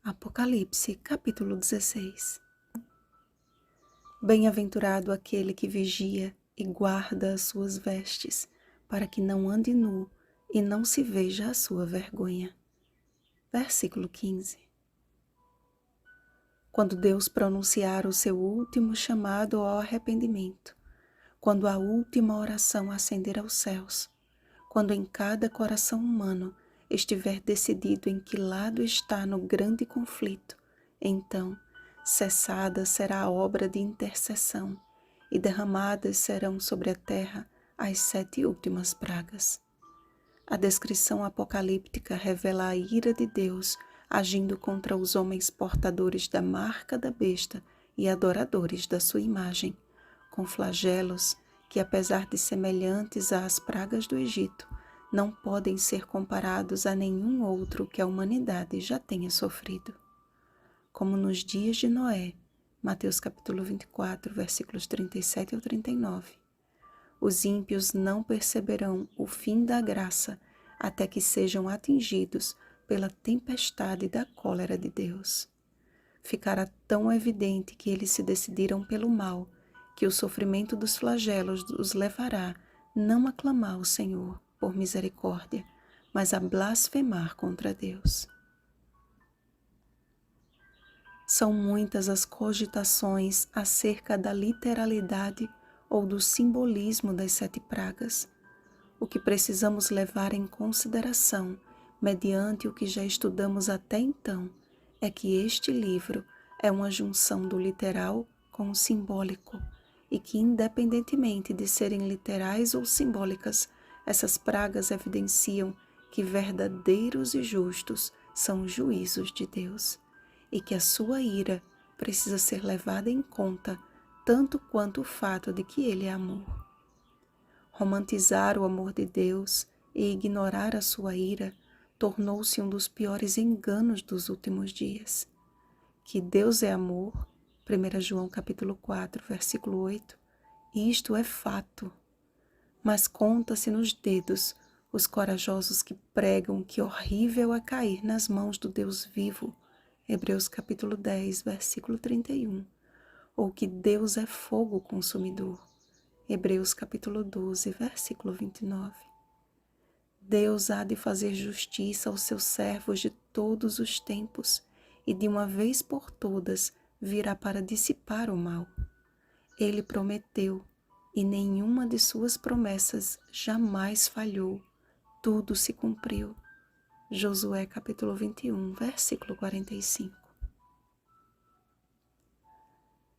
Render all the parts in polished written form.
Apocalipse, capítulo 16. Bem-aventurado aquele que vigia e guarda as suas vestes, para que não ande nu e não se veja a sua vergonha. Versículo 15. Quando Deus pronunciar o seu último chamado ao arrependimento, quando a última oração ascender aos céus, quando em cada coração humano estiver decidido em que lado está no grande conflito, então cessada será a obra de intercessão e derramadas serão sobre a terra as 7 últimas pragas. A descrição apocalíptica revela a ira de Deus agindo contra os homens portadores da marca da besta e adoradores da sua imagem, com flagelos que, apesar de semelhantes às pragas do Egito, não podem ser comparados a nenhum outro que a humanidade já tenha sofrido. Como nos dias de Noé, Mateus capítulo 24, versículos 37 ao 39. Os ímpios não perceberão o fim da graça até que sejam atingidos pela tempestade da cólera de Deus. Ficará tão evidente que eles se decidiram pelo mal, que o sofrimento dos flagelos os levará não a clamar ao Senhor por misericórdia, mas a blasfemar contra Deus. São muitas as cogitações acerca da literalidade ou do simbolismo das 7 pragas. O que precisamos levar em consideração, mediante o que já estudamos até então, é que este livro é uma junção do literal com o simbólico e que, independentemente de serem literais ou simbólicas, essas pragas evidenciam que verdadeiros e justos são os juízos de Deus e que a sua ira precisa ser levada em conta tanto quanto o fato de que ele é amor. Romantizar o amor de Deus e ignorar a sua ira tornou-se um dos piores enganos dos últimos dias. Que Deus é amor, 1 João capítulo 4, versículo 8, isto é fato. Mas conta-se nos dedos os corajosos que pregam que horrível é cair nas mãos do Deus vivo, Hebreus capítulo 10, versículo 31, ou que Deus é fogo consumidor, Hebreus capítulo 12, versículo 29. Deus há de fazer justiça aos seus servos de todos os tempos e de uma vez por todas virá para dissipar o mal. Ele prometeu e nenhuma de suas promessas jamais falhou, tudo se cumpriu. Josué capítulo 21, versículo 45.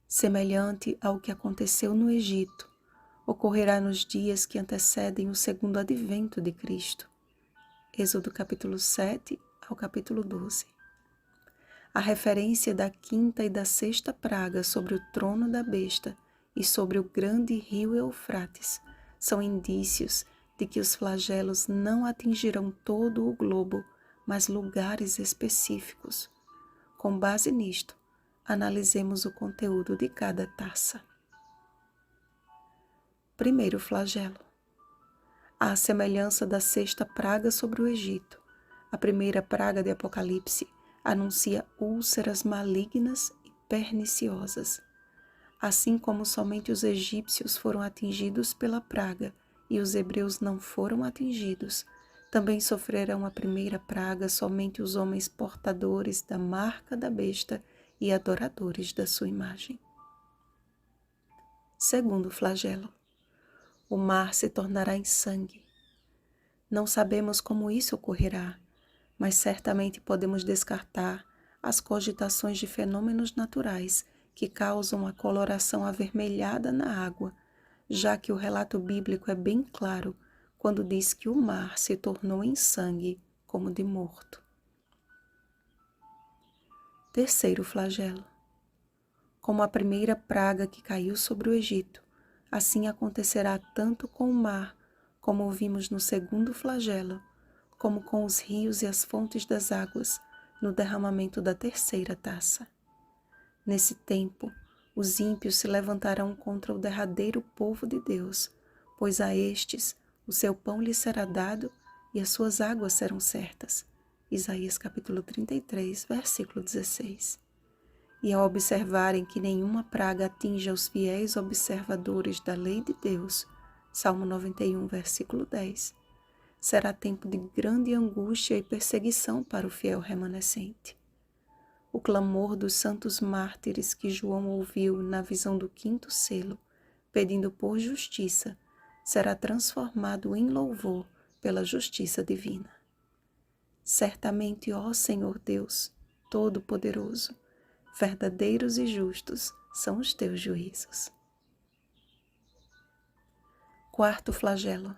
Semelhante ao que aconteceu no Egito, ocorrerá nos dias que antecedem o segundo advento de Cristo. Êxodo capítulo 7 ao capítulo 12. A referência da 5ª e da 6ª praga sobre o trono da besta e sobre o grande rio Eufrates são indícios de que os flagelos não atingirão todo o globo, mas lugares específicos. Com base nisto, analisemos o conteúdo de cada taça. Primeiro flagelo. À semelhança da 6ª praga sobre o Egito, a primeira praga de Apocalipse anuncia úlceras malignas e perniciosas. Assim como somente os egípcios foram atingidos pela praga e os hebreus não foram atingidos, também sofrerão a primeira praga somente os homens portadores da marca da besta e adoradores da sua imagem. Segundo flagelo. O mar se tornará em sangue. Não sabemos como isso ocorrerá, mas certamente podemos descartar as cogitações de fenômenos naturais que causam a coloração avermelhada na água, já que o relato bíblico é bem claro quando diz que o mar se tornou em sangue como de morto. Terceiro flagelo. Como a primeira praga que caiu sobre o Egito, assim acontecerá tanto com o mar, como vimos no segundo flagelo, como com os rios e as fontes das águas, no derramamento da terceira taça. Nesse tempo, os ímpios se levantarão contra o derradeiro povo de Deus, pois a estes o seu pão lhes será dado e as suas águas serão certas. Isaías capítulo 33, versículo 16. E ao observarem que nenhuma praga atinja os fiéis observadores da lei de Deus, Salmo 91, versículo 10, será tempo de grande angústia e perseguição para o fiel remanescente. O clamor dos santos mártires que João ouviu na visão do quinto selo, pedindo por justiça, será transformado em louvor pela justiça divina. Certamente, ó Senhor Deus, Todo-Poderoso, verdadeiros e justos são os teus juízos. Quarto flagelo.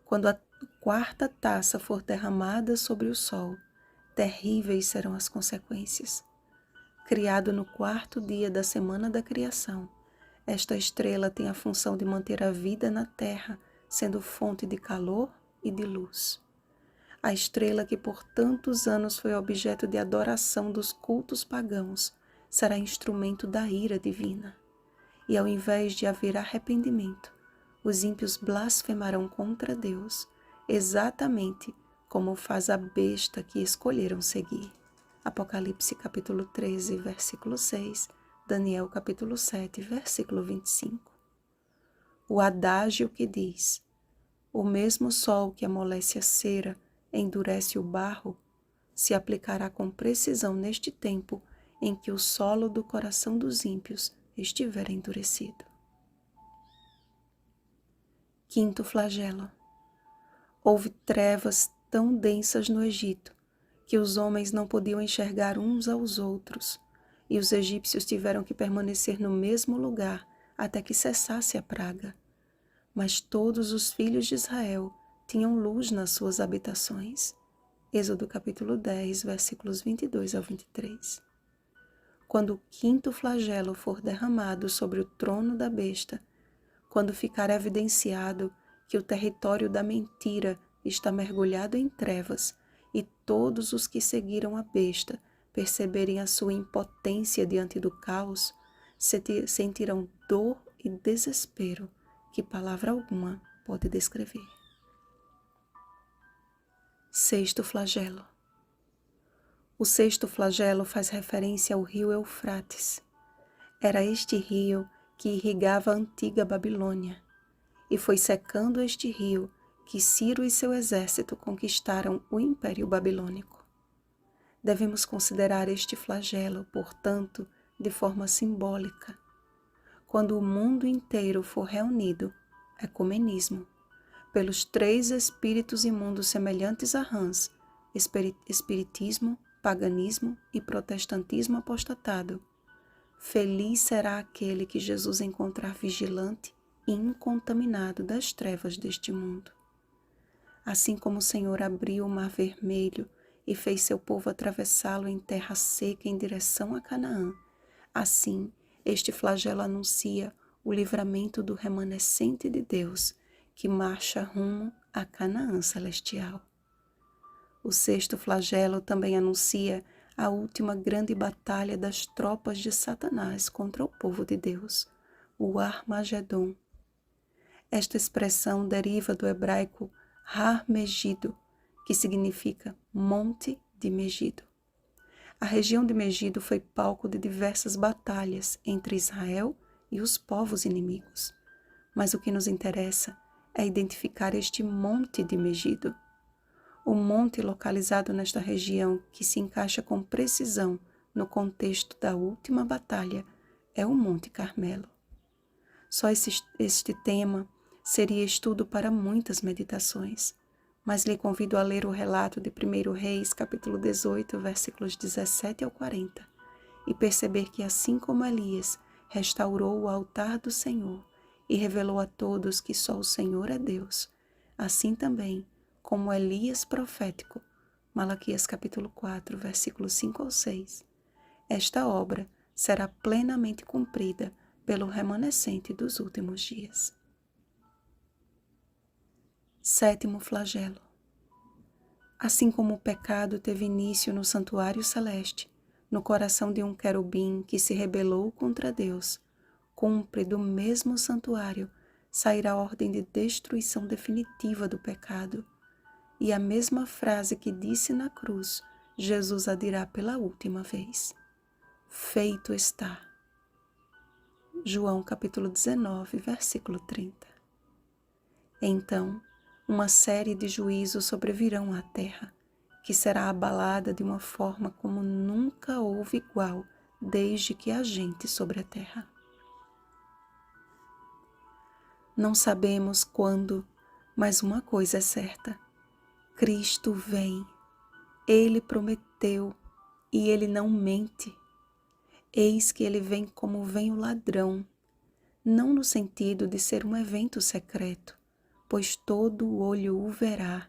Quando a quarta taça for derramada sobre o sol, terríveis serão as consequências. Criado no quarto dia da semana da criação, esta estrela tem a função de manter a vida na terra, sendo fonte de calor e de luz. A estrela que por tantos anos foi objeto de adoração dos cultos pagãos, será instrumento da ira divina. E ao invés de haver arrependimento, os ímpios blasfemarão contra Deus, exatamente como faz a besta que escolheram seguir. Apocalipse capítulo 13, versículo 6, Daniel capítulo 7, versículo 25. O adágio que diz: o mesmo sol que amolece a cera, endurece o barro, se aplicará com precisão neste tempo em que o solo do coração dos ímpios estiver endurecido. Quinto flagelo. Houve trevas tão densas no Egito que os homens não podiam enxergar uns aos outros, e os egípcios tiveram que permanecer no mesmo lugar até que cessasse a praga. Mas todos os filhos de Israel tinham luz nas suas habitações. Êxodo capítulo 10, versículos 22 ao 23. Quando o quinto flagelo for derramado sobre o trono da besta, quando ficar evidenciado que o território da mentira está mergulhado em trevas e todos os que seguiram a besta perceberem a sua impotência diante do caos, sentirão dor e desespero que palavra alguma pode descrever. Sexto flagelo. O sexto flagelo faz referência ao rio Eufrates. Era este rio que irrigava a antiga Babilônia, e foi secando este rio que Ciro e seu exército conquistaram o Império Babilônico. Devemos considerar este flagelo, portanto, de forma simbólica. Quando o mundo inteiro for reunido, ecumenismo, pelos três espíritos imundos semelhantes a rãs, espiritismo, paganismo e protestantismo apostatado, feliz será aquele que Jesus encontrar vigilante e incontaminado das trevas deste mundo. Assim como o Senhor abriu o Mar Vermelho e fez seu povo atravessá-lo em terra seca em direção a Canaã, assim este flagelo anuncia o livramento do remanescente de Deus, que marcha rumo a Canaã celestial. O sexto flagelo também anuncia a última grande batalha das tropas de Satanás contra o povo de Deus, o Armagedon. Esta expressão deriva do hebraico Har Megido, que significa Monte de Megido. A região de Megido foi palco de diversas batalhas entre Israel e os povos inimigos. Mas o que nos interessa é identificar este Monte de Megido. O monte localizado nesta região, que se encaixa com precisão no contexto da última batalha, é o Monte Carmelo. Só este tema seria estudo para muitas meditações, mas lhe convido a ler o relato de 1 Reis, capítulo 18, versículos 17 ao 40, e perceber que assim como Elias restaurou o altar do Senhor e revelou a todos que só o Senhor é Deus, assim também, como Elias profético, Malaquias capítulo 4, versículos 5 ao 6, esta obra será plenamente cumprida pelo remanescente dos últimos dias. Sétimo flagelo. Assim como o pecado teve início no santuário celeste, no coração de um querubim que se rebelou contra Deus, cumpre do mesmo santuário sairá a ordem de destruição definitiva do pecado. e a mesma frase que disse na cruz, Jesus a dirá pela última vez: feito está. João capítulo 19, versículo 30. Então, uma série de juízos sobrevirão à terra, que será abalada de uma forma como nunca houve igual desde que há gente sobre a terra. Não sabemos quando, mas uma coisa é certa: Cristo vem. Ele prometeu e ele não mente. Eis que ele vem como vem o ladrão, não no sentido de ser um evento secreto, pois todo o olho o verá.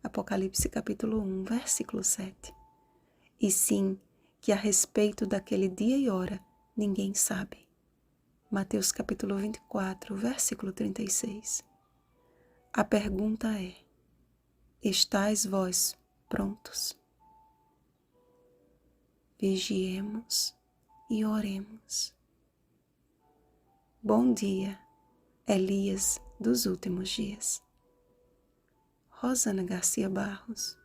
Apocalipse capítulo 1, versículo 7. E sim, que a respeito daquele dia e hora ninguém sabe. Mateus capítulo 24, versículo 36. A pergunta é: estais vós prontos? Vigiemos e oremos. Bom dia, Elias dos últimos dias. Rosana Garcia Barros.